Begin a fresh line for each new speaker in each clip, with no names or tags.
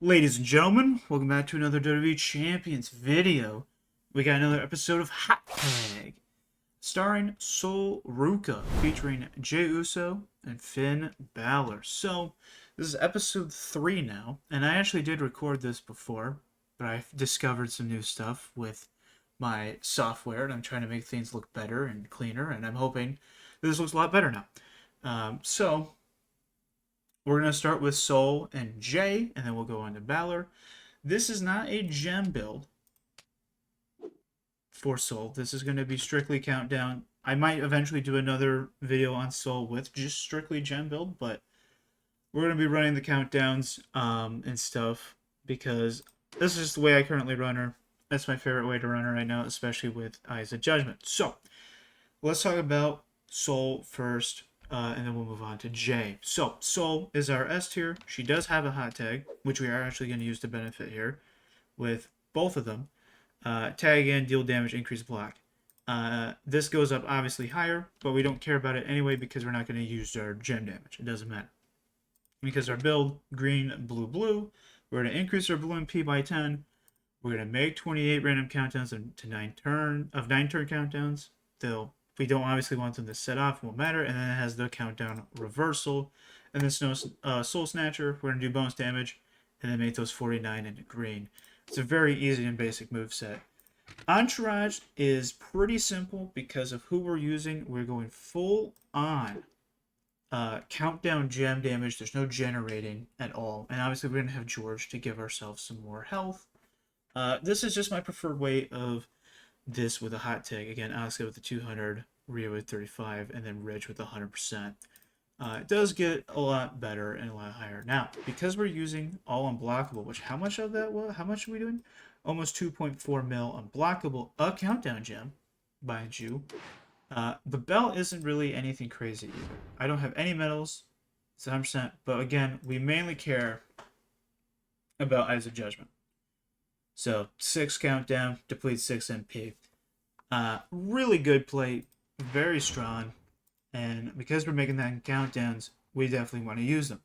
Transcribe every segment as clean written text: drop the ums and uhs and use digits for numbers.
Ladies and gentlemen, welcome back to another WWE Champions video. We got another episode of Hot Tag, starring Sol Ruca, featuring Jey Uso and Finn Balor. So, this is episode 3 now, and I actually did record this before, but I discovered some new stuff with my software, and I'm trying to make things look better and cleaner, and I'm hoping this looks a lot better now. We're going to start with Sol and Jey, and then we'll go on to Balor. This is not a gem build for Sol. This is going to be strictly countdown. I might eventually do another video on Sol with just strictly gem build, but we're going to be running the countdowns and stuff because this is just the way I currently run her. That's my favorite way to run her right now, especially with Eyes of Judgment. So, let's talk about Sol first. And then we'll move on to Jey. So, Sol is our S tier. She does have a hot tag, which we are actually going to use to benefit here with both of them. Tag in, deal damage, increase block. This goes up obviously higher, but we don't care about it anyway because we're not going to use our gem damage. It doesn't matter. Because our build, green, blue, blue, we're going to increase our blue MP by 10. We're going to make 28 random countdowns to 9 turn countdowns. We don't obviously want them to set off, it won't matter, and then it has the countdown reversal. And then Soul Snatcher, we're going to do bonus damage, and then make those 49 into green. It's a very easy and basic move set. Entourage is pretty simple because of who we're using. We're going full on countdown gem damage. There's no generating at all. And obviously we're going to have George to give ourselves some more health. This is just my preferred way of this with a hot tag. Again, Asuka with the 200, Rhea with 35, and then Ridge with 100%. It does get a lot better and a lot higher. Now, because we're using all unblockable, which how much of that was? How much are we doing? Almost 2.4 mil unblockable, a countdown gem, mind you. The belt isn't really anything crazy either. I don't have any medals, it's 100%, but again, we mainly care about Eyes of Judgment. So 6 countdown, deplete 6 MP. Really good play, very strong, and because we're making that in countdowns, we definitely want to use them.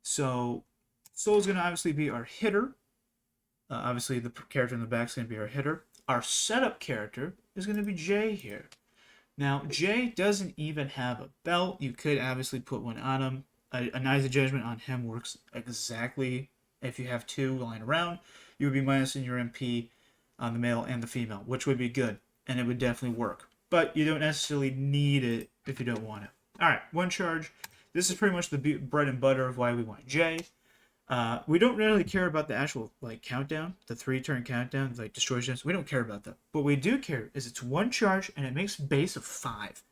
So Sol's going to obviously be our hitter. Obviously the character in the back is going to be our hitter. Our setup character is going to be Jey here. Now Jey doesn't even have a belt. You could obviously put one on him. An Eyes of Judgment on him works exactly. If you have 2 lying around, you would be minusing your MP on the male and the female, which would be good, and it would definitely work. But you don't necessarily need it if you don't want it. Alright, 1 charge. This is pretty much the bread and butter of why we want Jey. We don't really care about the actual countdown, the 3-turn countdown, destroy gems. We don't care about that. What we do care is it's 1 charge, and it makes base of 5,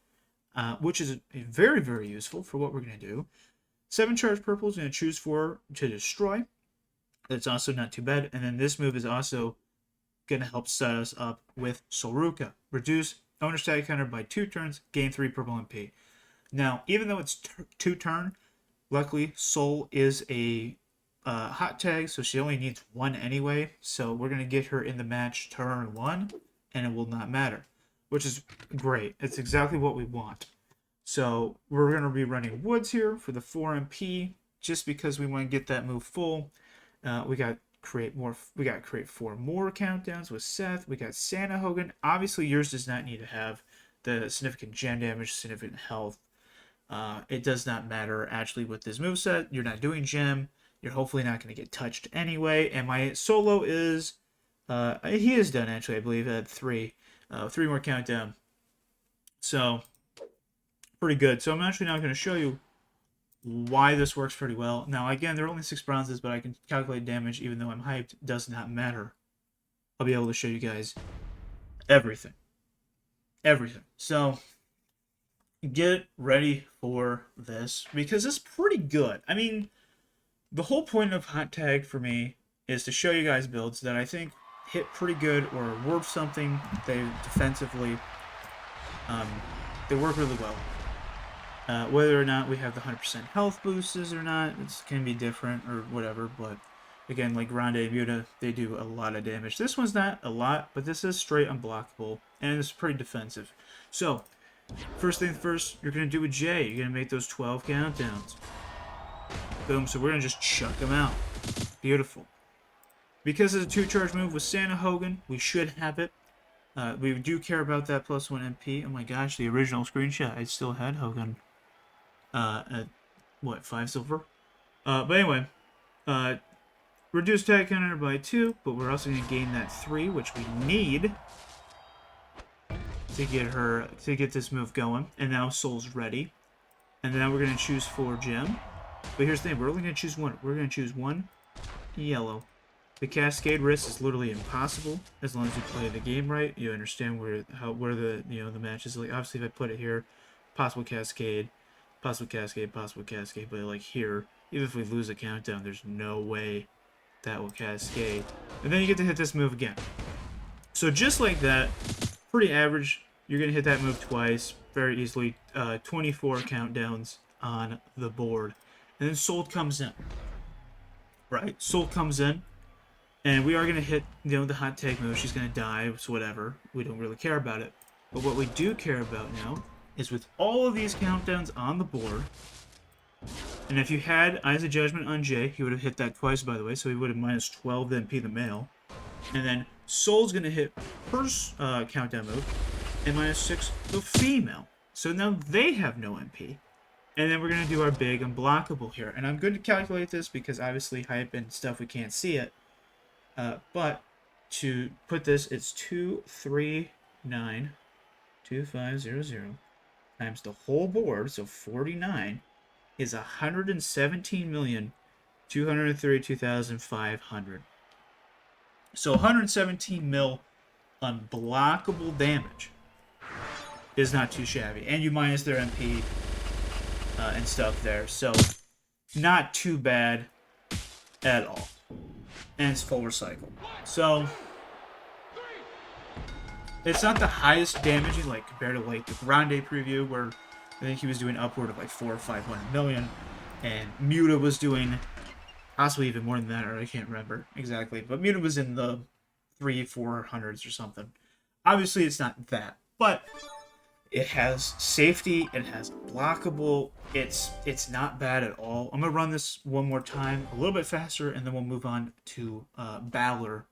which is very, very useful for what we're going to do. 7 charge purple is going to choose 4 to destroy. That's also not too bad. And then this move is also going to help set us up with Sol Ruca. Reduce owner static counter by 2 turns, gain 3 purple MP. Now, even though it's 2 turn, luckily Sol is a hot tag, so she only needs 1 anyway. So we're going to get her in the match turn 1, and it will not matter, which is great. It's exactly what we want. So we're going to be running Woods here for the 4 MP, just because we want to get that move full. We got create 4 more countdowns with Seth. We got Santa Hogan. Obviously, yours does not need to have the significant gem damage, significant health. It does not matter actually with this moveset. You're not doing gem. You're hopefully not going to get touched anyway. And my solo is he is done actually. I believe at 3 more countdown. So pretty good. So I'm actually not going to show you why this works pretty well. Now, again, there are only 6 bronzes, but I can calculate damage even though I'm hyped. It does not matter. I'll be able to show you guys everything. Everything. So, get ready for this because it's pretty good. I mean, the whole point of Hot Tag for me is to show you guys builds that I think hit pretty good or are worth something. They defensively, they work really well. Whether or not we have the 100% health boosters or not, it can be different or whatever, but again, like Grande and Muta, they do a lot of damage. This one's not a lot, but this is straight unblockable, and it's pretty defensive. So, first thing first, you're going to do with Jey. You're going to make those 12 countdowns. Boom, so we're going to just chuck them out. Beautiful. Because it's a 2-charge move with Santa Hogan, we should have it. We do care about that +1 MP. Oh my gosh, the original screenshot, I still had Hogan at, what, 5 silver? But anyway, reduce attack counter by 2, but we're also going to gain that 3, which we need to get this move going. And now Sol's ready. And now we're going to choose 4 gem. But here's the thing, we're only going to choose 1. We're going to choose 1 yellow. The cascade risk is literally impossible as long as you play the game right. You understand where the the match is. Like obviously, if I put it here, possible cascade, possible cascade, possible cascade. But like here, even if we lose a countdown, there's no way that will cascade. And then you get to hit this move again. So just like that, pretty average. You're gonna hit that move twice very easily. 24 countdowns on the board, and then Sol comes in. Right, Sol comes in. And we are going to hit, the hot tag move. She's going to die, so whatever. We don't really care about it. But what we do care about now is with all of these countdowns on the board, and if you had Eyes of Judgment on Jay, he would have hit that twice, by the way, so he would have minus 12 the MP the male. And then Sol's going to hit her countdown move, and minus 6 the female. So now they have no MP. And then we're going to do our big unblockable here. And I'm going to calculate this because obviously hype and stuff, we can't see it. But to put this, it's 2392500 times the whole board, so 49, is 117,232,500. So 117 mil unblockable damage is not too shabby, and you minus their MP and stuff there, so not too bad at all. And it's full recycle. So it's not the highest damaging, like compared to like the Grande preview, where I think he was doing upward of like 400 or 500 million, and Muta was doing possibly even more than that, or I can't remember exactly, but Muta was in the 300-400s or something. Obviously, it's not that, but it has safety, it has blockable, it's not bad at all. I'm going to run this one more time, a little bit faster, and then we'll move on to Balor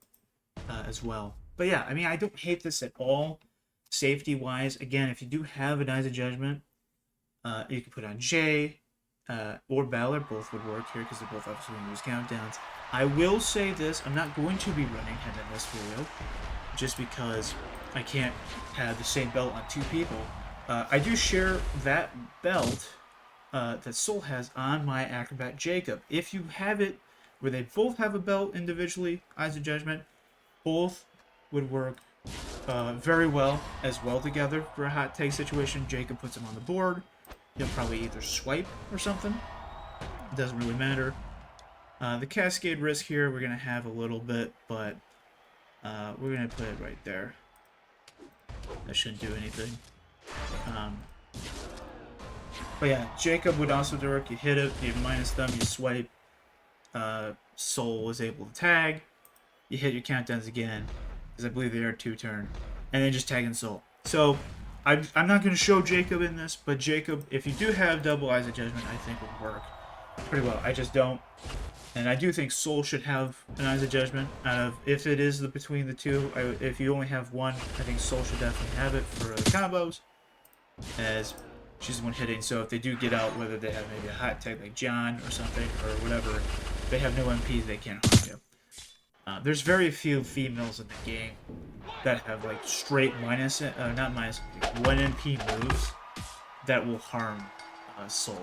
as well. But yeah, I mean, I don't hate this at all, safety-wise. Again, if you do have an Eyes of Judgment, you can put on Jay or Balor. Both would work here because they're both obviously going to use countdowns. I will say this, I'm not going to be running him in this video, just because I can't have the same belt on 2 people. I do share that belt that Sol has on my Acrobat Jacob. If you have it where they both have a belt individually, Eyes of Judgment, both would work very well as well together for a hot take situation. Jacob puts them on the board. He'll probably either swipe or something. It doesn't really matter. The cascade risk here, we're going to have a little bit, but we're going to put it right there. That shouldn't do anything. But yeah, Jacob would also work. You hit it, you minus them, you swipe. Sol is able to tag. You hit your countdowns again, because I believe they are 2-turn. And then just tag in Sol. So, I'm not going to show Jacob in this, but Jacob, if you do have double Eyes of Judgment, I think would work pretty well. I just don't. And I do think Sol should have an Eyes of Judgment. If it is between the two, if you only have one, I think Sol should definitely have it for the combos, as she's the one hitting. So if they do get out, whether they have maybe a hot tag like John or something, or whatever, if they have no MPs, they can't harm you. There's very few females in the game that have like straight minus, not minus, 1 MP moves that will harm Sol.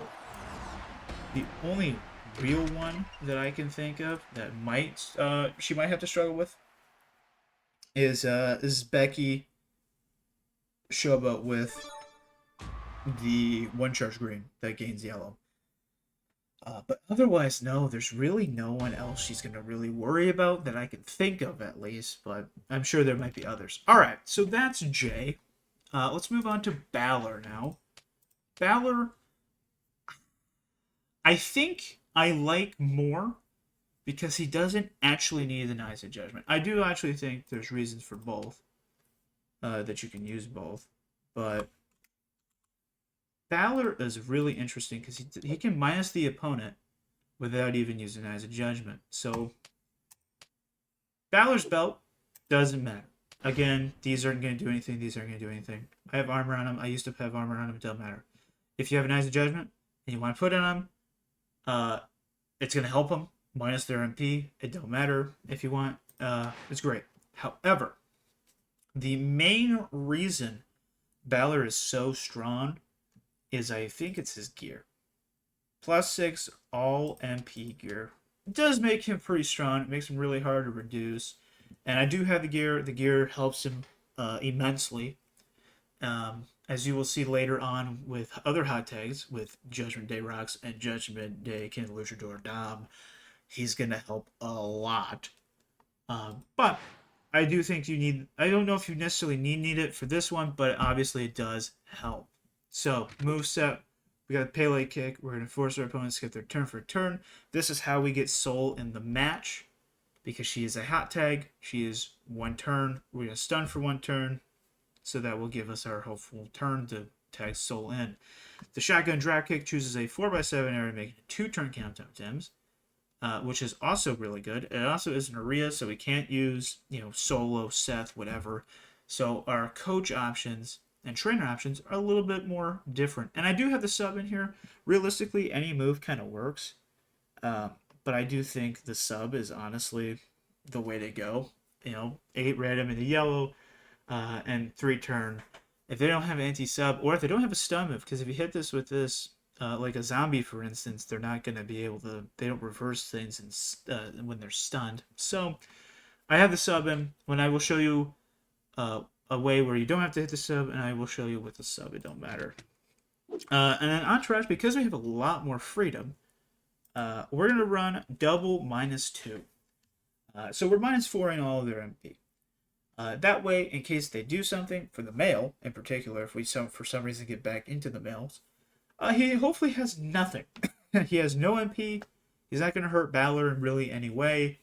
The only real one that I can think of that might she might have to struggle with is Becky Showboat with the 1-charge green that gains yellow. But otherwise, no, there's really no one else she's going to really worry about that I can think of, at least, but I'm sure there might be others. Alright, so that's Jay. Let's move on to Balor now. Balor, I think I like more because he doesn't actually need an Eyes of Judgment. I do actually think there's reasons for both, that you can use both, but Balor is really interesting because he can minus the opponent without even using Eyes of Judgment. So Balor's belt doesn't matter. Again, these aren't going to do anything. These aren't going to do anything. I have armor on them. I used to have armor on them. It doesn't matter. If you have an Eyes of Judgment and you want to put it on, it's going to help them minus their MP. It don't matter if you want. It's great. However, the main reason Balor is so strong is I think it's his gear. +6 all MP gear. It does make him pretty strong. It makes him really hard to reduce. And I do have the gear. The gear helps him immensely. As you will see later on with other hot tags, with Judgment Day Rocks and Judgment Day King Luchador Dom, he's going to help a lot. But I do think you need... I don't know if you necessarily need it for this one, but obviously it does help. So, moveset. We got a Pele kick. We're going to force our opponents to get their turn for a turn. This is how we get Sol in the match. Because she is a hot tag. She is one turn. We're going to stun for one turn. So that will give us our hopeful turn to tag Sol in. The shotgun drop kick chooses a 4x7 area, making a 2-turn countdown Tims. Which is also really good. It also is an area, so we can't use, solo, Seth, whatever. So our coach options and trainer options are a little bit more different. And I do have the sub in here. Realistically, any move kind of works. But I do think the sub is honestly the way to go. 8 red and a yellow, and 3 turn. If they don't have anti-sub, or if they don't have a stun move, because if you hit this with this, like a zombie, for instance, they're not going to be able to... They don't reverse things when they're stunned. So I have the sub in. When I will show you a way where you don't have to hit the sub, and I will show you with the sub. It don't matter. And then Entourage, because we have a lot more freedom, we're going to run double -2. So we're -4 in all of their MP. That way, in case they do something, for the male in particular, if we for some reason get back into the males, he hopefully has nothing. He has no MP. He's not going to hurt Balor in really any way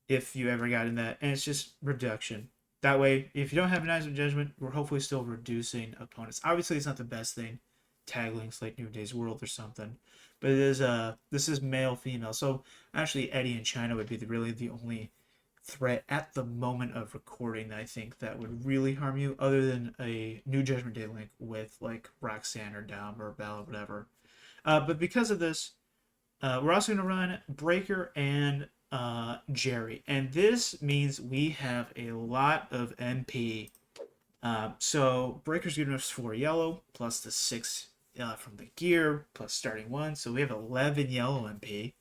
if you ever got in that. And it's just reduction. That way, if you don't have an Eyes of Judgment, we're hopefully still reducing opponents. Obviously, it's not the best thing. Tag links like New Day's World or something. But it is this is male-female. So actually, Eddie and China would be really the only threat at the moment of recording that I think that would really harm you, other than a New Judgment Day link with like Roxanne or Dom or Bella or whatever. But because of this, we're also going to run Breaker and Jerry, and this means we have a lot of MP. So Breaker's giving us 4 yellow plus the 6 from the gear plus starting 1, so we have 11 yellow MP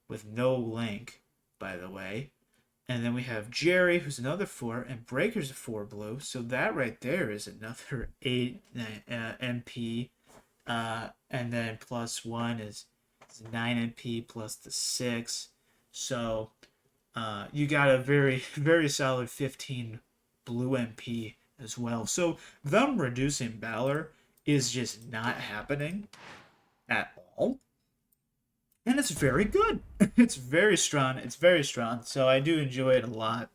with no link, by the way. And then we have Jerry, who's another 4, and Breaker's a 4 blue. So that right there is another 8 MP. And then +1 is 9 MP plus the 6. So you got a very, very solid 15 blue MP as well. So them reducing Balor is just not happening at all. And it's very good. It's very strong. It's very strong. So I do enjoy it a lot.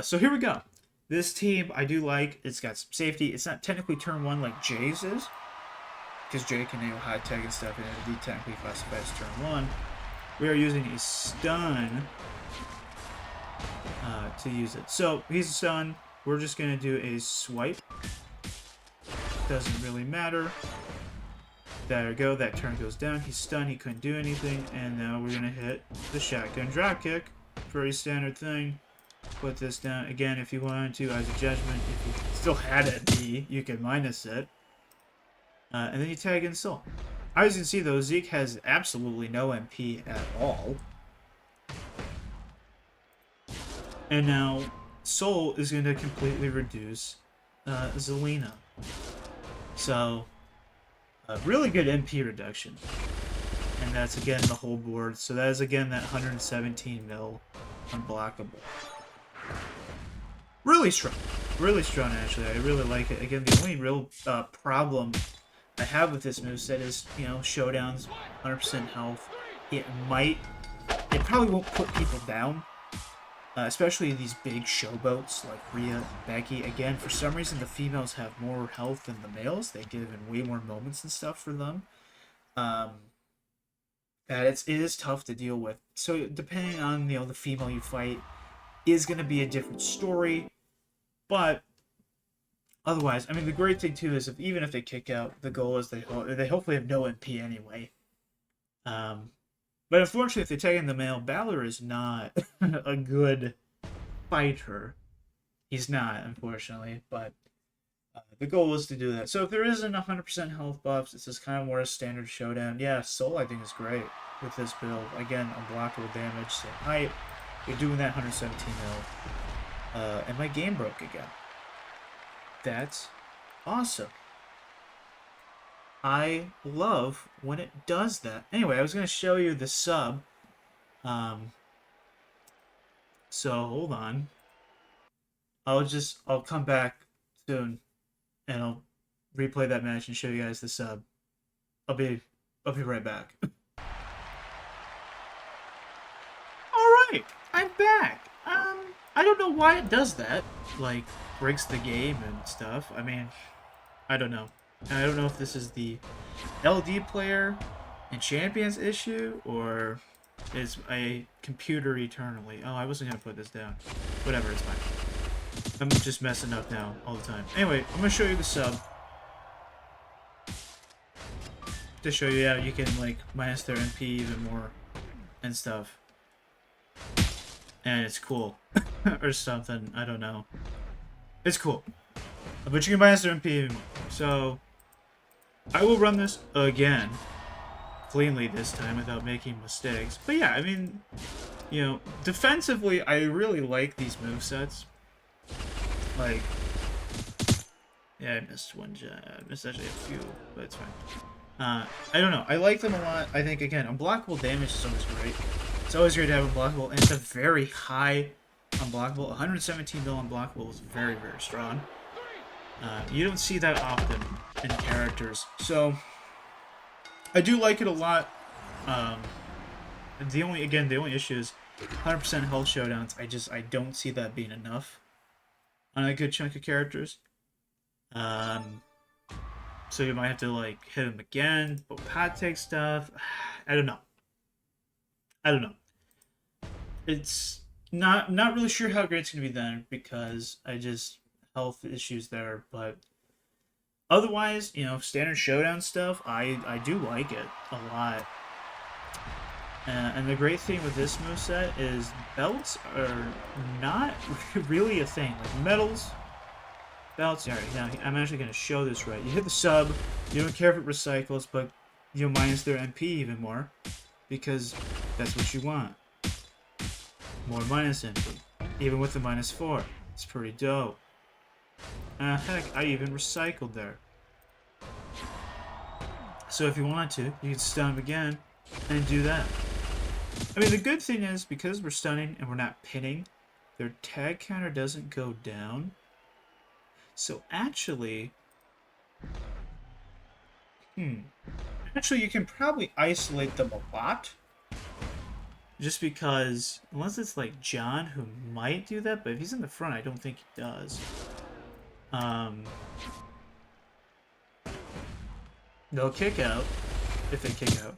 So here we go. This team I do like. It's got some safety. It's not technically turn 1 like Jay's is, because Jay can nail high tech and stuff, and it would be technically classified as turn 1. We are using a stun to use it. So he's a stun. We're just going to do a swipe. Doesn't really matter. There we go. That turn goes down. He's stunned. He couldn't do anything. And now we're going to hit the shotgun drop kick. Very standard thing. Put this down. Again, if you wanted to, as a judgment, if you still had it B, you could minus it. And then you tag in Sol. As you can see, though, Zeke has absolutely no MP at all. And now Sol is going to completely reduce Zelina. So... a really good MP reduction. And that's again the whole board. So that is again that 117 mil unblockable. Really strong. Really strong, actually. I really like it. Again, the only real problem I have with this moveset is, showdowns, 100% health. It probably won't put people down. Especially these big showboats like Rhea and Becky. Again, for some reason, the females have more health than the males. They give in way more moments and stuff for them. that it is tough to deal with. So depending on the female you fight is going to be a different story, but otherwise, I mean, the great thing too is even if they kick out, the goal is they hopefully have no MP anyway. Um, but unfortunately, if they take in the male, Balor is not a good fighter. He's not, unfortunately, but the goal is to do that. So if there isn't 100% health buffs, it's just kind of more a standard showdown. Yeah, Sol I think is great with this build. Again, unblockable damage, same height. You're doing that 117 mil. And my game broke again. That's awesome. I love when it does that. Anyway, I was going to show you the sub. So hold on. I'll come back soon and I'll replay that match and show you guys the sub. I'll be right back. Alright, I'm back. I don't know why it does that. Like, breaks the game and stuff. I mean, I don't know. I don't know if this is the LD player and champions issue, or is a computer eternally. Oh, I wasn't gonna put this down. Whatever, it's fine. I'm just messing up now all the time. Anyway, I'm gonna show you the sub. To show you how you can, like, minus their MP even more and stuff. And it's cool. Or something, I don't know. It's cool. But you can minus their MP even more. So, I will run this again. Cleanly this time without making mistakes. But yeah, I mean, defensively, I really like these movesets. Like, yeah, I missed one. I missed actually a few, but it's fine. I don't know. I like them a lot. I think, again, unblockable damage is always great. It's always great to have unblockable, and it's a very high unblockable. 117 mil unblockable is very, very strong. You don't see that often in characters. So, I do like it a lot. The only issue is 100% health showdowns. I don't see that being enough on a good chunk of characters. So you might have to, like, hit him again, but with hot take stuff, I don't know. It's not really sure how great it's gonna be then, because health issues there, but otherwise, standard showdown stuff, I do like it a lot. And the great thing with this moveset is belts are not really a thing. Like medals, belts. Alright, now I'm actually going to show this right. You hit the sub, you don't care if it recycles, but you minus their MP even more, because that's what you want. More minus MP. Even with the -4. It's pretty dope. Heck, I even recycled there. So if you want to, you can stun them again and do that. I mean, the good thing is, because we're stunning and we're not pinning, their tag counter doesn't go down. So actually, actually you can probably isolate them a lot. Just because, unless it's like John, who might do that, but if he's in the front, I don't think he does. They'll kick out, if they kick out.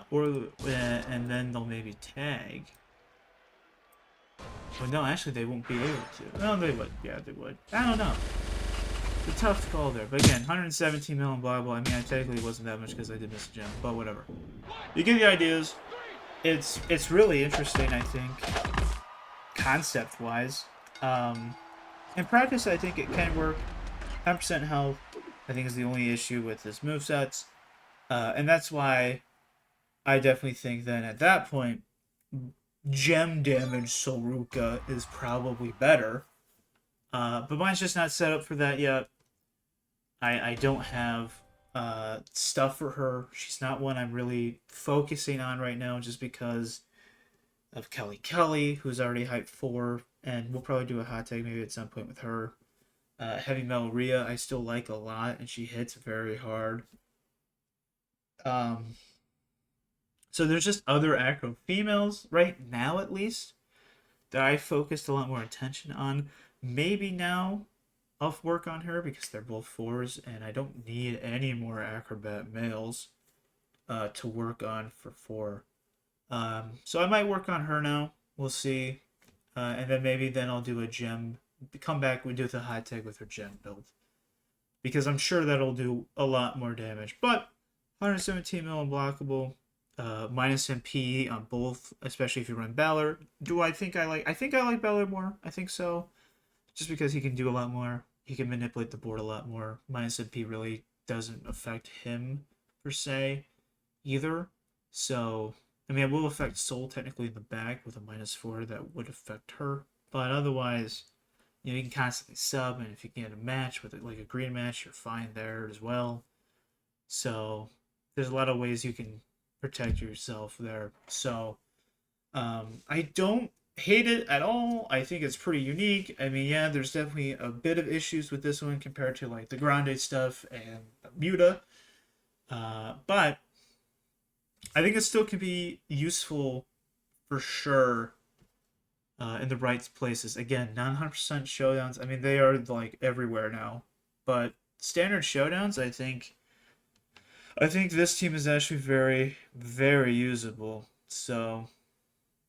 And then they'll maybe tag. Well, no, actually they won't be able to. No, they would. Yeah, they would. I don't know. It's a tough call there. But again, 117 mil and blah blah. I mean, I technically wasn't that much because I did miss a gem, but whatever. You get the ideas. It's really interesting, I think, concept-wise. In practice, I think it can work. 10% health, I think, is the only issue with this movesets. And that's why I definitely think then at that point, gem damage Sol Ruca is probably better. But mine's just not set up for that yet. I don't have stuff for her. She's not one I'm really focusing on right now, just because of Kelly, who's already hyped 4, and we'll probably do a hot tag maybe at some point with her. Heavy Metal Rhea I still like a lot, and she hits very hard. So there's just other acro females right now, at least, that I focused a lot more attention on. Maybe now I'll work on her because they're both 4s, and I don't need any more acrobat males. to work on for 4. So I might work on her now. We'll see. And then maybe then I'll do a gem. Come back, we do the high tech with her gem build. Because I'm sure that'll do a lot more damage. But 117 mil unblockable, minus MP on both, especially if you run Balor. I think I like Balor more. I think so. Just because he can do a lot more. He can manipulate the board a lot more. Minus MP really doesn't affect him per se either. So, I mean, it will affect Sol technically in the back with a -4 that would affect her. But otherwise, you know, you can constantly sub, and if you get a match with it, like a green match, you're fine there as well. So, there's a lot of ways you can protect yourself there. So, I don't hate it at all. I think it's pretty unique. I mean, yeah, there's definitely a bit of issues with this one compared to like the Grande stuff and Muta. But I think it still can be useful for sure in the right places. Again, 900% showdowns. I mean, they are like everywhere now. But standard showdowns, I think this team is actually very, very usable. So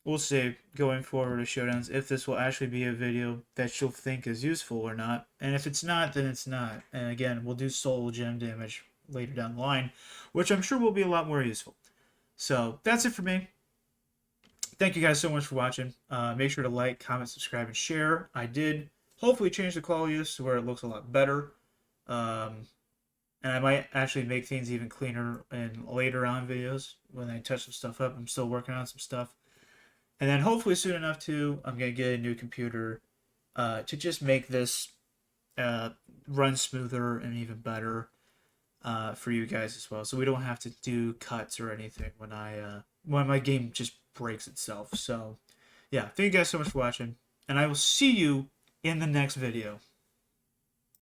we'll see going forward with showdowns if this will actually be a video that she'll think is useful or not. And if it's not, then it's not. And again, we'll do soul gem damage later down the line, which I'm sure will be a lot more useful. So that's it for me. Thank you guys so much for watching. Make sure to like, comment, subscribe, and share. I did hopefully change the quality of this to where it looks a lot better. And I might actually make things even cleaner in later on videos when I touch some stuff up. I'm still working on some stuff. And then hopefully soon enough too, I'm going to get a new computer to just make this run smoother and even better for you guys as well. So we don't have to do cuts or anything when my game just breaks itself. So yeah, thank you guys so much for watching, and I will see you in the next video.